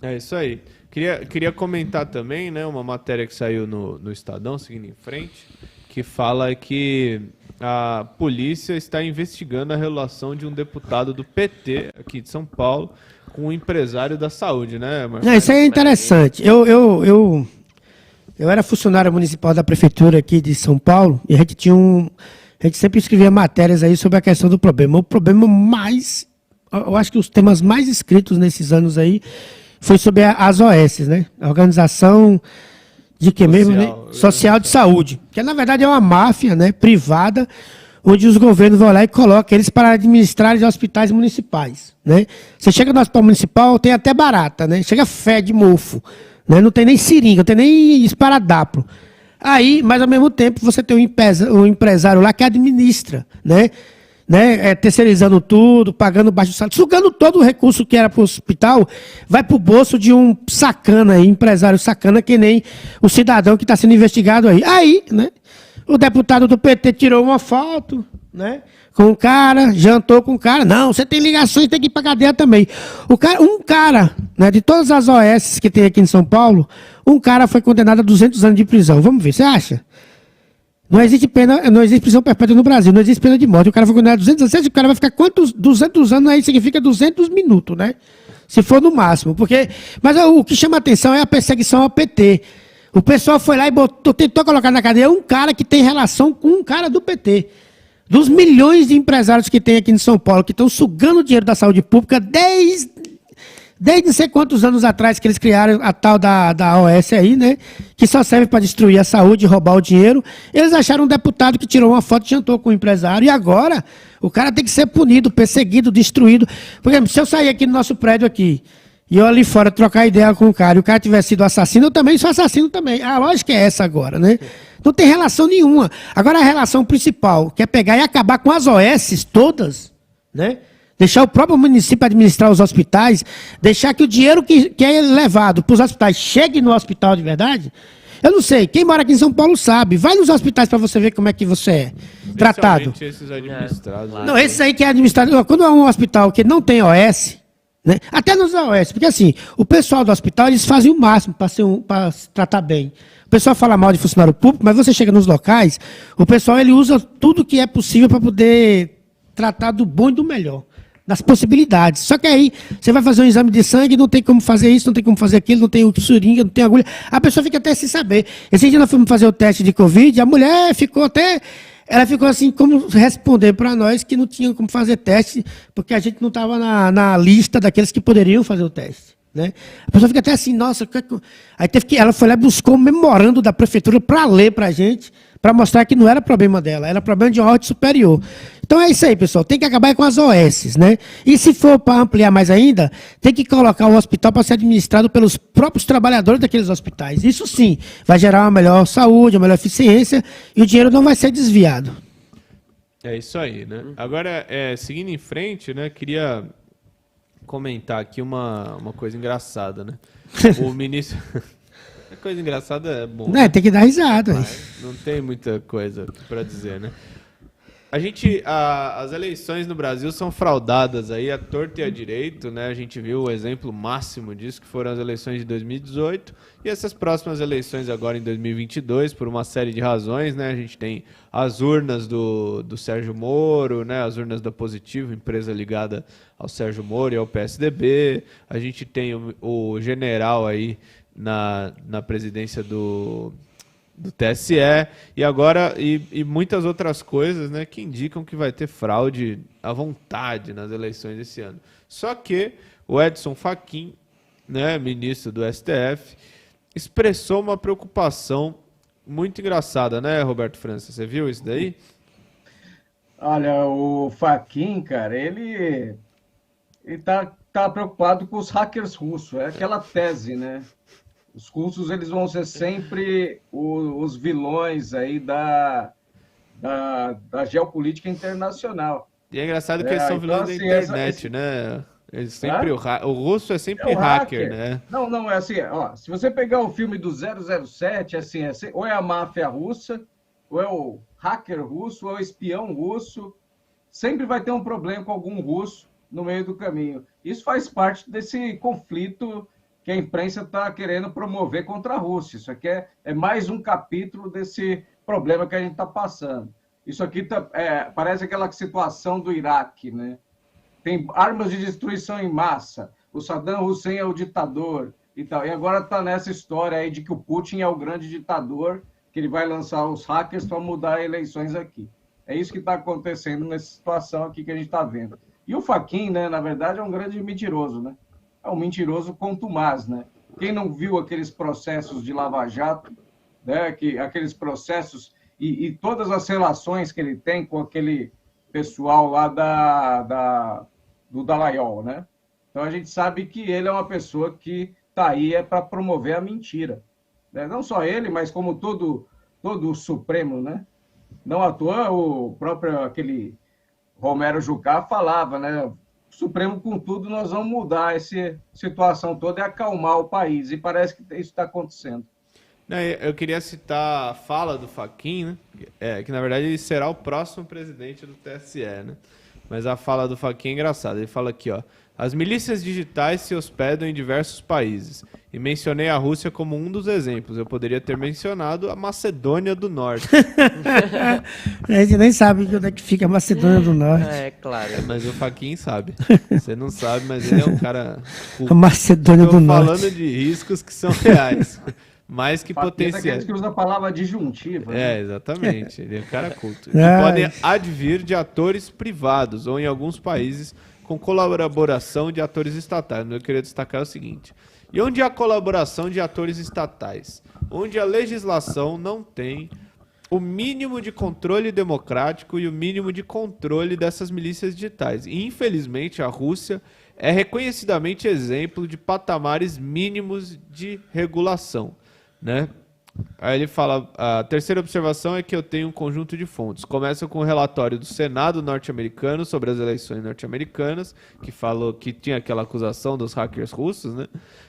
É isso aí. Queria comentar também, né, uma matéria que saiu no Estadão, seguindo em frente, que fala que a polícia está investigando a relação de um deputado do PT aqui de São Paulo com um empresário da saúde, né, Marcelo? Isso aí é interessante. Eu era funcionário municipal da prefeitura aqui de São Paulo e a gente sempre escrevia matérias aí sobre a questão do problema. O problema mais, eu acho que os temas mais escritos nesses anos aí foi sobre as OS, né? A Organização de que mesmo, né? Social de Saúde. Que na verdade é uma máfia, né, privada, onde os governos vão lá e colocam eles para administrar os hospitais municipais, né? Você chega no hospital municipal, tem até barata, né? Chega fé de mofo, né? Não tem nem seringa, não tem nem esparadrapo. Aí, mas ao mesmo tempo, você tem um empresário lá que administra, né? Terceirizando tudo, pagando baixo salário, sugando todo o recurso que era para o hospital, vai para o bolso de um sacana aí, empresário sacana, que nem o cidadão que está sendo investigado aí. Aí, né, o deputado do PT tirou uma foto, né, com o cara, jantou com o cara. Não, você tem ligações, tem que ir para cadeia também. Um cara, né, de todas as OS que tem aqui em São Paulo, um cara foi condenado a 200 anos de prisão. Vamos ver, você acha? Não existe prisão perpétua no Brasil, não existe pena de morte. O cara foi condenado a 200 anos, o cara vai ficar quantos 200 anos aí significa 200 minutos, né? Se for no máximo, mas o que chama atenção é a perseguição ao PT. O pessoal foi lá e tentou colocar na cadeia um cara que tem relação com um cara do PT. Dos milhões de empresários que tem aqui em São Paulo, que estão sugando o dinheiro da saúde pública desde não sei quantos anos atrás que eles criaram a tal da OS aí, né? Que só serve para destruir a saúde e roubar o dinheiro. Eles acharam um deputado que tirou uma foto e jantou com o empresário. E agora o cara tem que ser punido, perseguido, destruído. Por exemplo, se eu sair aqui no nosso prédio aqui e eu ali fora trocar ideia com o cara e o cara tiver sido assassino, eu também sou assassino também. A lógica é essa agora, né? Não tem relação nenhuma. Agora a relação principal, que é pegar e acabar com as OS todas, né? Deixar o próprio município administrar os hospitais, deixar que o dinheiro que é levado para os hospitais chegue no hospital de verdade. Eu não sei, quem mora aqui em São Paulo sabe. Vai nos hospitais para você ver como é que você é tratado. Esses administrados. Não, esses aí que é administrado. Quando é um hospital que não tem OS, né? Até nos OS, porque assim, o pessoal do hospital, eles fazem o máximo para se tratar bem. O pessoal fala mal de funcionário público, mas você chega nos locais, o pessoal ele usa tudo que é possível para poder tratar do bom e do melhor. Das possibilidades. Só que aí, você vai fazer um exame de sangue, não tem como fazer isso, não tem como fazer aquilo, não tem seringa, não tem agulha. A pessoa fica até sem saber. Esse dia nós fomos fazer o teste de Covid, a mulher ela ficou assim, como responder para nós que não tinha como fazer teste, porque a gente não estava na lista daqueles que poderiam fazer o teste. Né? A pessoa fica até assim, nossa, aí ela foi lá e buscou um memorando da prefeitura para ler para a gente, para mostrar que não era problema dela, era problema de uma ordem superior. Então é isso aí, pessoal, tem que acabar com as OS, né? E se for para ampliar mais ainda, tem que colocar o hospital para ser administrado pelos próprios trabalhadores daqueles hospitais. Isso sim, vai gerar uma melhor saúde, uma melhor eficiência, e o dinheiro não vai ser desviado. É isso aí, né? Agora, seguindo em frente, né, queria comentar aqui uma coisa engraçada, né? O ministro... A coisa engraçada é bom. Tem que dar risada. Não tem muita coisa para dizer, né? As eleições no Brasil são fraudadas aí, à torto e à direito, né? A gente viu o exemplo máximo disso, que foram as eleições de 2018 e essas próximas eleições agora em 2022, por uma série de razões, né? A gente tem as urnas do Sérgio Moro, né? As urnas da Positivo, empresa ligada ao Sérgio Moro e ao PSDB. A gente tem o general aí na presidência do TSE, e agora e muitas outras coisas, né, que indicam que vai ter fraude à vontade nas eleições desse ano. Só que o Edson Fachin, né, ministro do STF, expressou uma preocupação muito engraçada, né, Roberto França? Você viu isso daí? Olha, o Fachin, cara, ele tá preocupado com os hackers russos, é aquela tese, né? Os russos eles vão ser sempre os vilões aí da geopolítica internacional. E é engraçado que eles são vilões da assim, internet, né? Eles sempre, o russo é sempre hacker, né? Não, é assim, ó, se você pegar o filme do 007, assim, ou é a máfia russa, ou é o hacker russo, ou é o espião russo, sempre vai ter um problema com algum russo no meio do caminho. Isso faz parte desse conflito que a imprensa está querendo promover contra a Rússia. Isso aqui é mais um capítulo desse problema que a gente está passando. Isso aqui parece aquela situação do Iraque, né? Tem armas de destruição em massa, o Saddam Hussein é o ditador e tal. E agora está nessa história aí de que o Putin é o grande ditador, que ele vai lançar os hackers para mudar eleições aqui. É isso que está acontecendo nessa situação aqui que a gente está vendo. E o Fachin, né, na verdade, é um grande mentiroso, né? É um mentiroso contumaz, né? Quem não viu aqueles processos de Lava Jato, né, aqueles processos e todas as relações que ele tem com aquele pessoal lá do Dallagnol, né? Então a gente sabe que ele é uma pessoa que está aí para promover a mentira, né? Não só ele, mas como todo o Supremo, né? Não à toa o próprio aquele Romero Jucá falava, né? O Supremo, contudo, nós vamos mudar essa situação toda e acalmar o país, e parece que isso está acontecendo. Eu queria citar a fala do Fachin, né? Que na verdade ele será o próximo presidente do TSE, né? Mas a fala do Fachin é engraçada. Ele fala aqui, ó: as milícias digitais se hospedam em diversos países. E mencionei a Rússia como um dos exemplos. Eu poderia ter mencionado a Macedônia do Norte. A gente nem sabe onde é que fica a Macedônia do Norte. É, claro. Mas o Fachin sabe. Você não sabe, mas ele é um cara A Macedônia do Norte. falando de riscos que são reais. Mais que potenciais. Aqueles que usa a palavra disjuntiva. Né? Exatamente. Ele é um cara culto. Que Ah, podem advir de atores privados ou, em alguns países, com colaboração de atores estatais. Eu queria destacar o seguinte: e onde há colaboração de atores estatais? Onde a legislação não tem o mínimo de controle democrático e o mínimo de controle dessas milícias digitais. E, infelizmente, a Rússia é reconhecidamente exemplo de patamares mínimos de regulação, né? Aí ele fala: a terceira observação é que eu tenho um conjunto de fontes. Começa com o relatório do Senado norte-americano sobre as eleições norte-americanas, que falou que tinha aquela acusação dos hackers russos, né,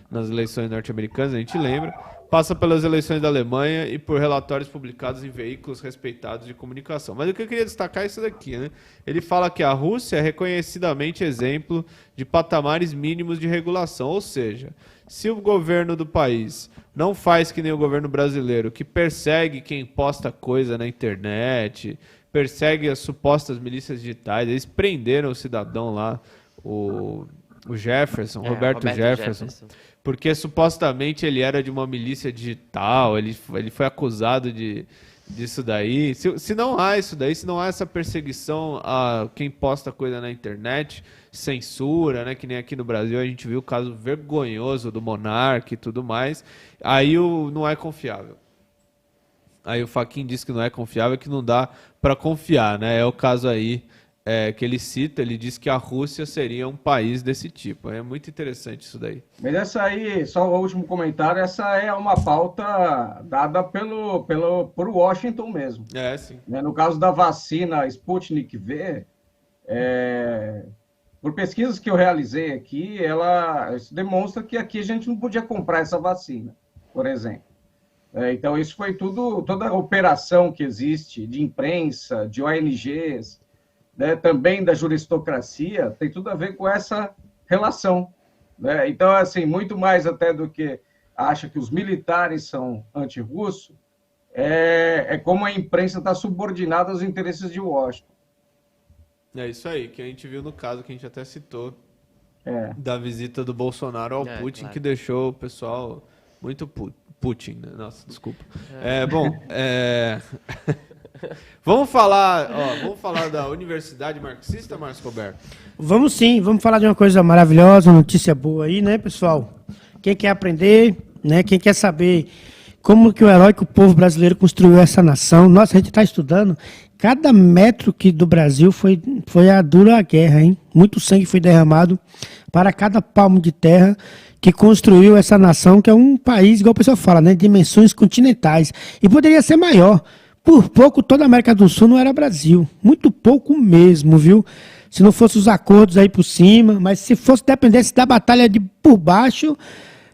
nas eleições norte-americanas, a gente lembra. Passa pelas eleições da Alemanha e por relatórios publicados em veículos respeitados de comunicação. Mas o que eu queria destacar é isso daqui, né? Ele fala que a Rússia é reconhecidamente exemplo de patamares mínimos de regulação, ou seja, se o governo do país não faz que nem o governo brasileiro, que persegue quem posta coisa na internet, persegue as supostas milícias digitais, eles prenderam o cidadão lá, o Jefferson, Roberto Jefferson, porque supostamente ele era de uma milícia digital, ele foi acusado disso daí. Se não há isso daí, se não há essa perseguição a quem posta coisa na internet, censura, né, que nem aqui no Brasil a gente viu o caso vergonhoso do Monark e tudo mais, aí não é confiável. Aí o Fachin diz que não é confiável, que não dá para confiar, né? É o caso aí que ele cita, ele diz que a Rússia seria um país desse tipo. É muito interessante isso daí. Mas essa aí, só o último comentário, essa é uma pauta dada por Washington mesmo. Sim. No caso da vacina Sputnik V, por pesquisas que eu realizei aqui, isso demonstra que aqui a gente não podia comprar essa vacina, por exemplo. Então, isso foi toda a operação que existe de imprensa, de ONGs, né, também da juristocracia, tem tudo a ver com essa relação, né? Então, assim, muito mais até do que acha que os militares são anti-russo, é como a imprensa está subordinada aos interesses de Washington. É isso aí, que a gente viu no caso que a gente até citou, da visita do Bolsonaro ao Putin, claro, que deixou o pessoal muito Putin, né? Nossa, desculpa. Vamos falar da Universidade Marxista, Márcio Roberto? Vamos sim, vamos falar de uma coisa maravilhosa, uma notícia boa aí, né, pessoal? Quem quer aprender, né, quem quer saber como que o heróico povo brasileiro construiu essa nação, nossa, a gente está estudando, cada metro do Brasil foi a dura guerra, hein? Muito sangue foi derramado para cada palmo de terra que construiu essa nação, que é um país, igual o pessoal fala, né, dimensões continentais, e poderia ser maior. Por pouco, toda a América do Sul não era Brasil, muito pouco mesmo, viu? Se não fossem os acordos aí por cima, mas se fosse dependesse da batalha de por baixo,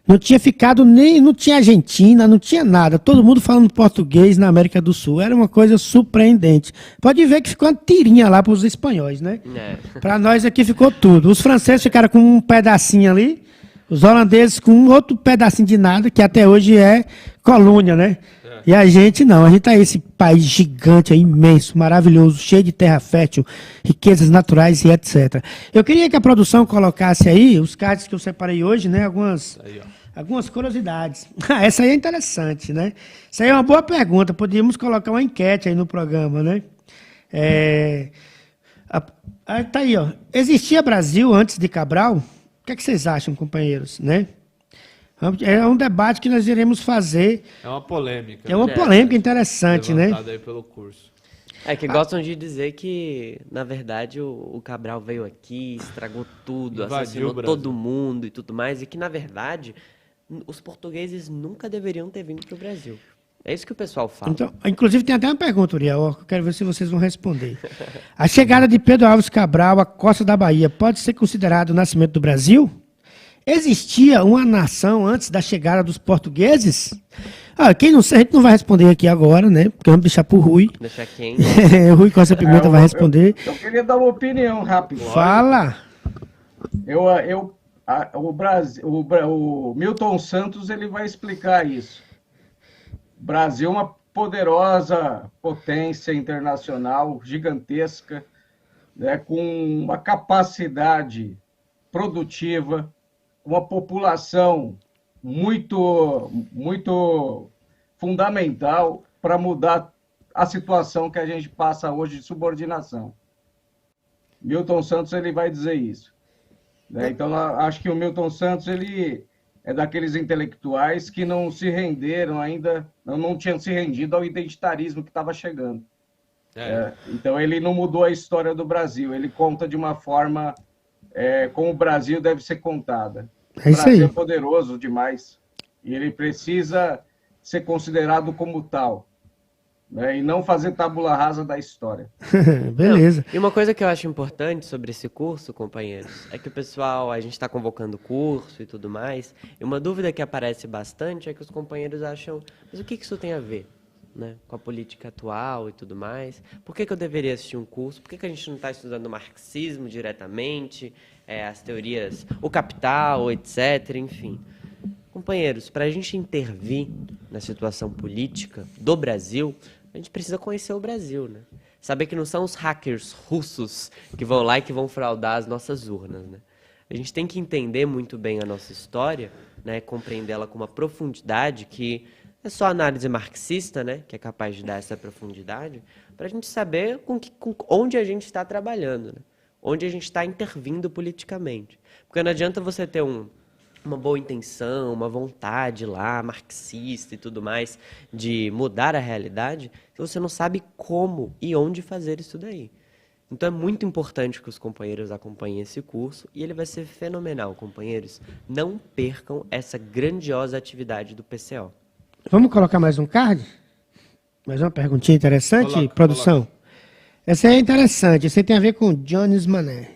não tinha ficado nem, não tinha Argentina, não tinha nada, todo mundo falando português na América do Sul, era uma coisa surpreendente. Pode ver que ficou uma tirinha lá para os espanhóis, né? Para nós aqui ficou tudo. Os franceses ficaram com um pedacinho ali, os holandeses com um outro pedacinho de nada, que até hoje é colônia, né? E a gente não, a gente é esse país gigante, imenso, maravilhoso, cheio de terra fértil, riquezas naturais e etc. Eu queria que a produção colocasse aí os cards que eu separei hoje, né? Algumas curiosidades. Essa aí é interessante, né? Isso aí é uma boa pergunta, podíamos colocar uma enquete aí no programa, né? Tá aí, ó. Existia Brasil antes de Cabral? O que é que vocês acham, companheiros, né? É um debate que nós iremos fazer. É uma polêmica. É uma polêmica interessante, né? Levantada aí pelo curso. É que gostam de dizer que, na verdade, o Cabral veio aqui, estragou tudo, Invadiu assassinou o Brasil. todo mundo e tudo mais, e que, na verdade, os portugueses nunca deveriam ter vindo para o Brasil. É isso que o pessoal fala. Então, inclusive, tem até uma pergunta, Uriel, ó, que eu quero ver se vocês vão responder. A chegada de Pedro Álvares Cabral à costa da Bahia pode ser considerado o nascimento do Brasil? Existia uma nação antes da chegada dos portugueses? Quem não sei, a gente não vai responder aqui agora, né? Porque vamos deixar pro Rui. Deixar quem? O Rui Costa Pimenta vai responder. Eu queria dar uma opinião rápida. Fala! O Milton Santos ele vai explicar isso. O Brasil é uma poderosa potência internacional, gigantesca, né, com uma capacidade produtiva, uma população muito fundamental para mudar a situação que a gente passa hoje de subordinação. Milton Santos ele vai dizer isso, né? Então, acho que o Milton Santos ele é daqueles intelectuais que não se renderam ainda, não tinham se rendido ao identitarismo que estava chegando. Então, ele não mudou a história do Brasil, ele conta de uma forma como o Brasil deve ser contada. É isso aí. O Brasil é poderoso demais e ele precisa ser considerado como tal, né? E não fazer tábula rasa da história. Beleza. Não, e uma coisa que eu acho importante sobre esse curso, companheiros, é que o pessoal, a gente está convocando curso e tudo mais, e uma dúvida que aparece bastante é que os companheiros acham, mas o que isso tem a ver, né, com a política atual e tudo mais? Por que eu deveria assistir um curso? Por que a gente não está estudando marxismo diretamente, as teorias, o capital, etc., enfim. Companheiros, para a gente intervir na situação política do Brasil, a gente precisa conhecer o Brasil, né? Saber que não são os hackers russos que vão lá e que vão fraudar as nossas urnas, né? A gente tem que entender muito bem a nossa história, né? Compreendê-la com uma profundidade que é só análise marxista, né? Que é capaz de dar essa profundidade, para a gente saber onde a gente está trabalhando, né? Onde a gente está intervindo politicamente. Porque não adianta você ter uma boa intenção, uma vontade lá, marxista e tudo mais, de mudar a realidade, se você não sabe como e onde fazer isso daí. Então é muito importante que os companheiros acompanhem esse curso e ele vai ser fenomenal, companheiros. Não percam essa grandiosa atividade do PCO. Vamos colocar mais um card? Mais uma perguntinha interessante, produção? Essa é interessante, isso aí tem a ver com Jones Mané.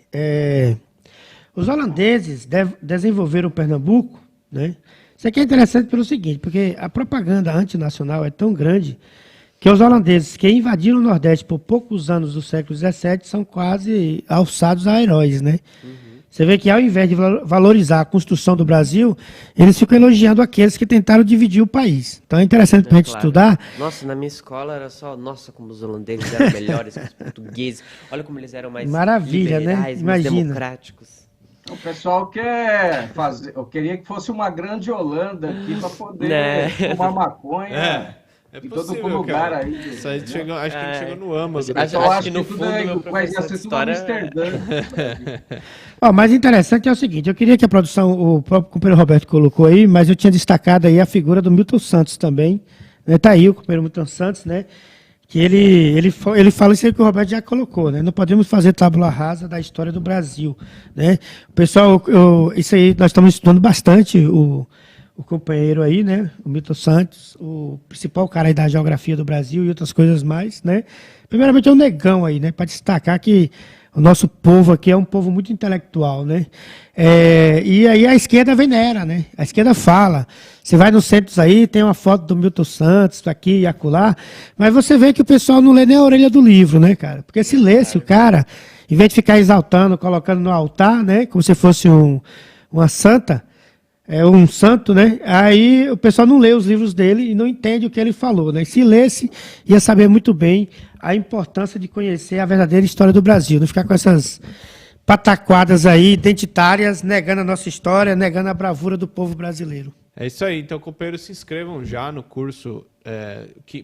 Os holandeses desenvolveram o Pernambuco, né? Isso aqui é interessante pelo seguinte, porque a propaganda antinacional é tão grande que os holandeses que invadiram o Nordeste por poucos anos do século XVII são quase alçados a heróis, né? Você vê que ao invés de valorizar a construção do Brasil, eles ficam elogiando aqueles que tentaram dividir o país. Então é interessante para a gente estudar. Nossa, na minha escola era só, nossa, como os holandeses eram melhores que os portugueses. Olha como eles eram mais maravilha, liberais, né? mais Imagina. democráticos. O pessoal quer fazer. Eu queria que fosse uma grande Holanda aqui para poder fumar maconha. É em possível, todo lugar cara. aí. Isso aí chegou, acho que a gente chegou no âmago. Acho que no tudo fundo meu vai professor de ser tudo história... Amsterdã. Ó, mas interessante é o seguinte, eu queria que a produção, o próprio companheiro Roberto colocou aí, mas eu tinha destacado aí a figura do Milton Santos também. Né? Tá aí o companheiro Milton Santos, né? que ele fala isso aí que o Roberto já colocou, né? Não podemos fazer tábula rasa da história do Brasil, né? O pessoal, isso aí nós estamos estudando bastante, o companheiro aí, né? O Milton Santos, o principal cara aí da geografia do Brasil e outras coisas mais, né? Primeiramente é o Negão aí, né? Para destacar que o nosso povo aqui é um povo muito intelectual, né? E aí a esquerda venera, né? A esquerda fala. Você vai nos centros aí, tem uma foto do Milton Santos aqui e acolá, mas você vê que o pessoal não lê nem a orelha do livro, né, cara? Porque se lesse o cara, em vez de ficar exaltando, colocando no altar, né? Como se fosse uma santa, um santo, né? Aí o pessoal não lê os livros dele e não entende o que ele falou, né? Se lesse, ia saber muito bem a importância de conhecer a verdadeira história do Brasil, não ficar com essas pataquadas aí identitárias, negando a nossa história, negando a bravura do povo brasileiro. É isso aí, então, companheiros, se inscrevam já no curso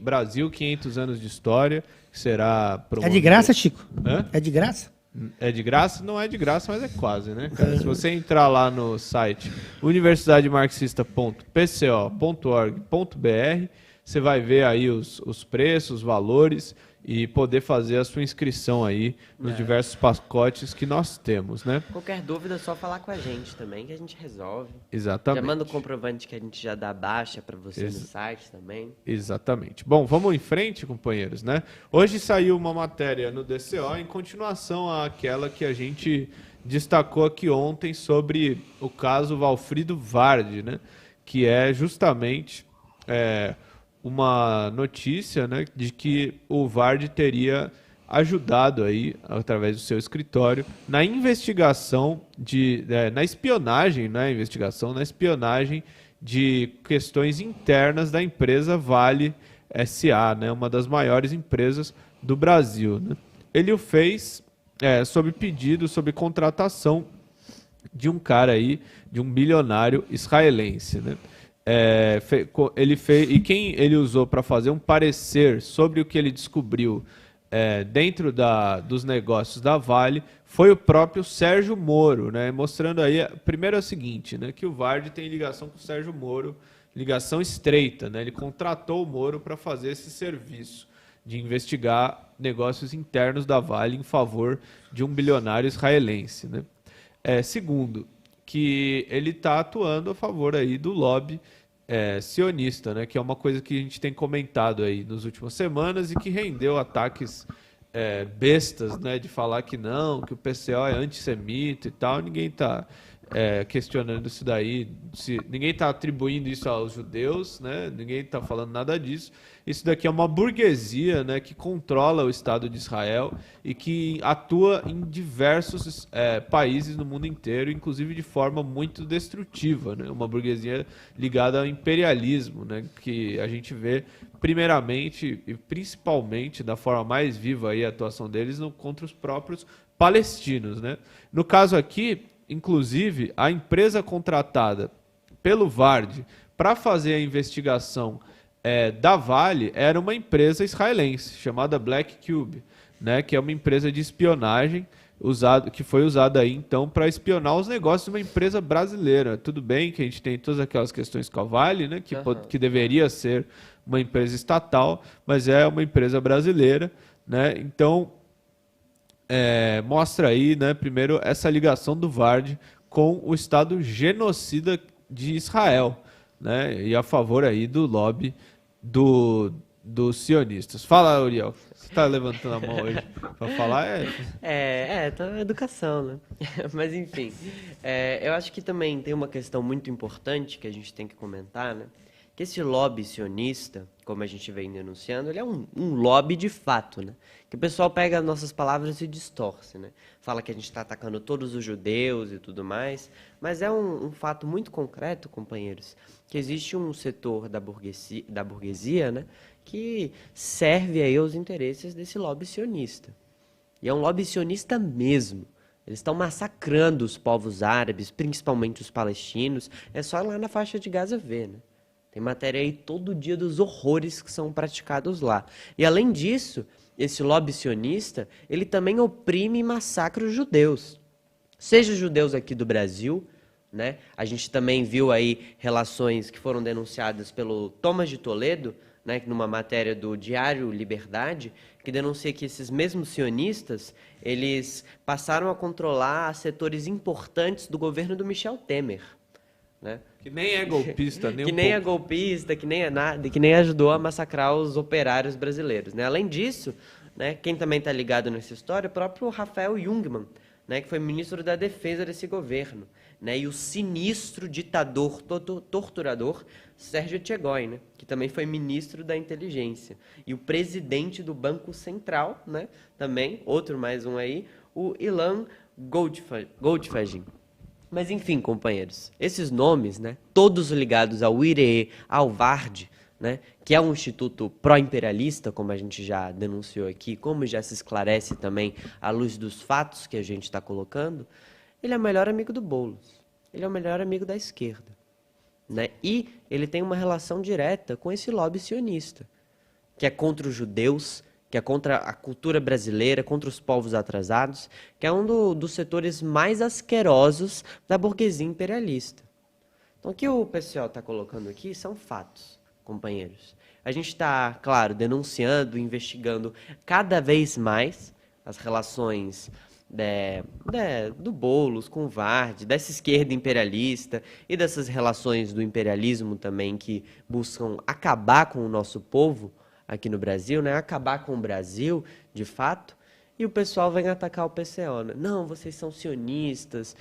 Brasil 500 anos de História, que será É de graça, Chico? Hã? É de graça? É de graça? Não é de graça, mas é quase, né, cara? Se você entrar lá no site universidademarxista.pco.org.br, você vai ver aí os preços, os valores e poder fazer a sua inscrição aí nos diversos pacotes que nós temos, né? Qualquer dúvida é só falar com a gente também, que a gente resolve. Exatamente. Já manda o comprovante que a gente já dá baixa para você no site também. Exatamente. Bom, vamos em frente, companheiros, né? Hoje saiu uma matéria no DCO em continuação àquela que a gente destacou aqui ontem sobre o caso Valfrido Vardi, né? Que é justamente uma notícia, né, de que o Vardi teria ajudado aí, através do seu escritório, na investigação na espionagem de questões internas da empresa Vale S.A., né, uma das maiores empresas do Brasil, né? Ele o fez sob pedido, sob contratação de um cara aí, de um bilionário israelense, né? E quem ele usou para fazer um parecer sobre o que ele descobriu dentro dos negócios da Vale foi o próprio Sérgio Moro, né? Mostrando aí, primeiro é o seguinte, né? Que o Vardi tem ligação com o Sérgio Moro, ligação estreita, né? Ele contratou o Moro para fazer esse serviço de investigar negócios internos da Vale em favor de um bilionário israelense, né? Segundo, que ele está atuando a favor aí do lobby sionista, né? Que é uma coisa que a gente tem comentado aí nas últimas semanas e que rendeu ataques bestas, né? De falar que não, que o PCO é antissemita e tal. Ninguém está questionando isso daí, ninguém está atribuindo isso aos judeus, né? Ninguém está falando nada disso. Isso daqui é uma burguesia, né, que controla o Estado de Israel e que atua em diversos países no mundo inteiro, inclusive de forma muito destrutiva, né? Uma burguesia ligada ao imperialismo, né, que a gente vê primeiramente e principalmente da forma mais viva aí, a atuação deles contra os próprios palestinos, né? No caso aqui, inclusive, a empresa contratada pelo Vardi para fazer a investigação da Vale era uma empresa israelense chamada Black Cube, né, que é uma empresa de espionagem que foi usada aí então para espionar os negócios de uma empresa brasileira. Tudo bem que a gente tem todas aquelas questões com a Vale, né, que deveria ser uma empresa estatal, mas é uma empresa brasileira, né? Então mostra aí, né, primeiro essa ligação do Vardi com o Estado genocida de Israel, né, e a favor aí do lobby dos sionistas. Fala, Uriel. Você está levantando a mão hoje para falar? Tá educação, né? Mas enfim, eu acho que também tem uma questão muito importante que a gente tem que comentar, né? Que esse lobby sionista, como a gente vem denunciando, ele é um lobby de fato, né? Que o pessoal pega as nossas palavras e distorce, né? Fala que a gente está atacando todos os judeus e tudo mais, mas é um fato muito concreto, companheiros, que existe um setor da burguesia, né, que serve aí aos interesses desse lobby sionista. E é um lobby sionista mesmo. Eles estão massacrando os povos árabes, principalmente os palestinos. É só ir lá na faixa de Gaza ver, né? Tem matéria aí todo dia dos horrores que são praticados lá. E além disso, esse lobby sionista, ele também oprime e massacra os judeus. Seja os judeus aqui do Brasil, né? A gente também viu aí relações que foram denunciadas pelo Thomas de Toledo, né, numa matéria do Diário Liberdade, que denuncia que esses mesmos sionistas, eles passaram a controlar setores importantes do governo do Michel Temer, né? Que nem é golpista, nem Que um nem é pouco. golpista, que nem é nada, que nem ajudou a massacrar os operários brasileiros, né? Além disso, né, quem também está ligado nessa história é o próprio Rafael Jungmann, né, que foi ministro da Defesa desse governo, né, e o sinistro ditador, torturador Sérgio Etchegói, né, que também foi ministro da Inteligência, e o presidente do Banco Central, né, também, outro mais um aí, o Ilan Goldfagin. Mas enfim, companheiros, esses nomes, né, todos ligados ao IRE, ao VARD, né, que é um instituto pró-imperialista, como a gente já denunciou aqui, como já se esclarece também à luz dos fatos que a gente está colocando, ele é o melhor amigo do Boulos, ele é o melhor amigo da esquerda, né, e ele tem uma relação direta com esse lobby sionista, que é contra os judeus, que é contra a cultura brasileira, contra os povos atrasados, que é um dos setores mais asquerosos da burguesia imperialista. Então, o que o pessoal está colocando aqui são fatos, companheiros. A gente está, claro, denunciando, investigando cada vez mais as relações do Boulos com o VARD, dessa esquerda imperialista e dessas relações do imperialismo também que buscam acabar com o nosso povo aqui no Brasil, né? Acabar com o Brasil, de fato, e o pessoal vem atacar o PCO, né? Não, vocês são sionistas,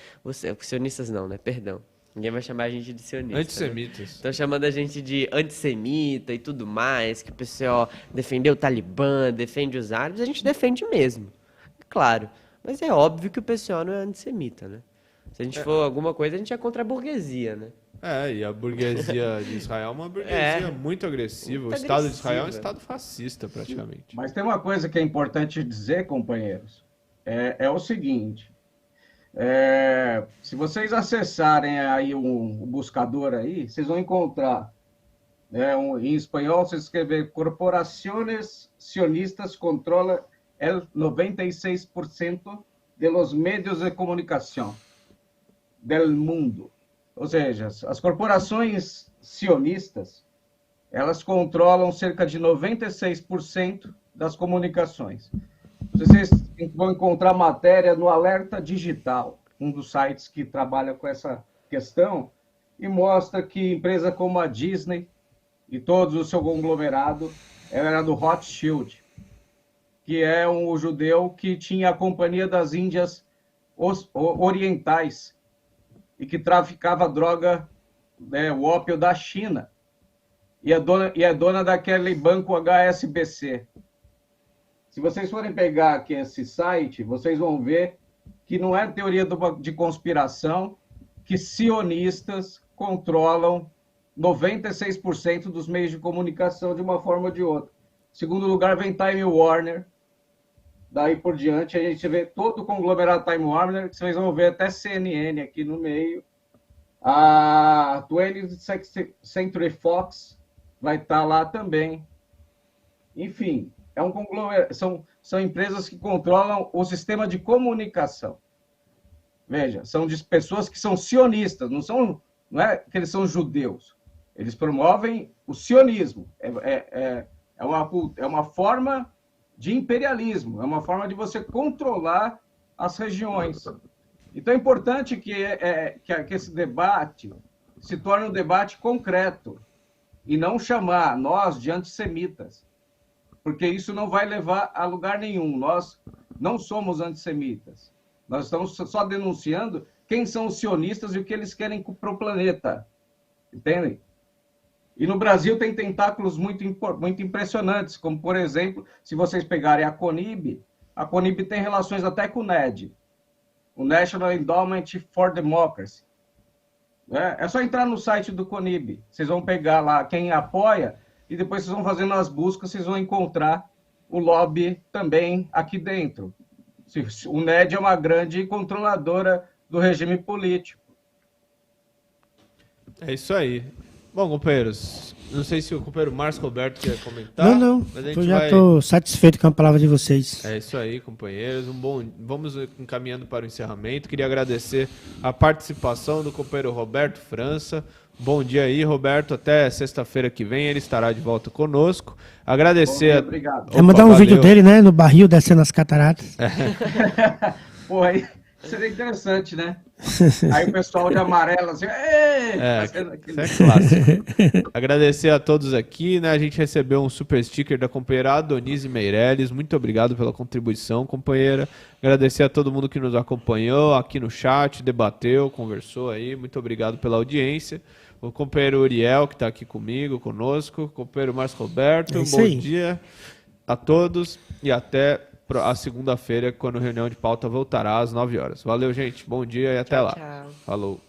sionistas não, né? Perdão. Ninguém vai chamar a gente de sionista. Antissemitas. Né? Estão chamando a gente de antissemita e tudo mais, que o PCO defendeu o Talibã, defende os árabes, a gente defende mesmo, claro. Mas é óbvio que o PCO não é antissemita, né? Se a gente for alguma coisa, a gente é contra a burguesia, né? E a burguesia de Israel é uma burguesia muito agressiva. Muito O Estado de Israel é um agressiva. Estado fascista, praticamente. Mas tem uma coisa que é importante dizer, companheiros, é o seguinte, se vocês acessarem aí o buscador aí, vocês vão encontrar, né, em espanhol, você escrever Corporaciones Sionistas controla el 96% de los medios de comunicação del mundo. Ou seja, as corporações sionistas, elas controlam cerca de 96% das comunicações. Vocês vão encontrar matéria no Alerta Digital, um dos sites que trabalha com essa questão, e mostra que empresa como a Disney e todo o seu conglomerado era do Rothschild, que é um judeu que tinha a Companhia das Índias Orientais, e que traficava droga, né, o ópio da China, e é dona daquele banco HSBC. Se vocês forem pegar aqui esse site, vocês vão ver que não é teoria de conspiração, que sionistas controlam 96% dos meios de comunicação de uma forma ou de outra. Em segundo lugar vem Time Warner. Daí por diante, a gente vê todo o conglomerado Time Warner, que vocês vão ver até CNN aqui no meio. A 20th Century Fox vai estar lá também. Enfim, é um conglomerado, são empresas que controlam o sistema de comunicação. Veja, são de pessoas que são sionistas, não é que eles são judeus. Eles promovem o sionismo. É uma forma de imperialismo, é uma forma de você controlar as regiões. Então é importante que esse debate se torne um debate concreto e não chamar nós de antissemitas, porque isso não vai levar a lugar nenhum. Nós não somos antissemitas. Nós estamos só denunciando quem são os sionistas e o que eles querem para o planeta. Entendem? E no Brasil tem tentáculos muito impressionantes, como, por exemplo, se vocês pegarem a CONIB tem relações até com o NED, o National Endowment for Democracy. É só entrar no site do CONIB, vocês vão pegar lá quem apoia, e depois vocês vão fazendo as buscas, vocês vão encontrar o lobby também aqui dentro. O NED é uma grande controladora do regime político. É isso aí. Bom, companheiros, Não sei se o companheiro Márcio Roberto quer comentar. Não. Mas a gente Eu já vai... estou satisfeito com a palavra de vocês. É isso aí, companheiros. Vamos encaminhando para o encerramento. Queria agradecer a participação do companheiro Roberto França. Bom dia aí, Roberto. Até sexta-feira que vem ele estará de volta conosco. Agradecer. Obrigado. É mandar um valeu. vídeo dele, né? No barril descendo as cataratas. Pô, aí seria interessante, né? Aí o pessoal de amarelo assim, fazendo aquele... Isso é clássico. Agradecer a todos aqui, né? A gente recebeu um super sticker da companheira Adonise Meirelles. Muito obrigado pela contribuição, companheira. Agradecer a todo mundo que nos acompanhou aqui no chat, debateu, conversou aí. Muito obrigado pela audiência. O companheiro Uriel, que está aqui comigo, conosco. O companheiro Márcio Roberto. É isso Bom aí. dia a todos e até a segunda-feira, quando a reunião de pauta voltará às 9 horas. Valeu, gente. Bom dia e até lá. Tchau. Falou.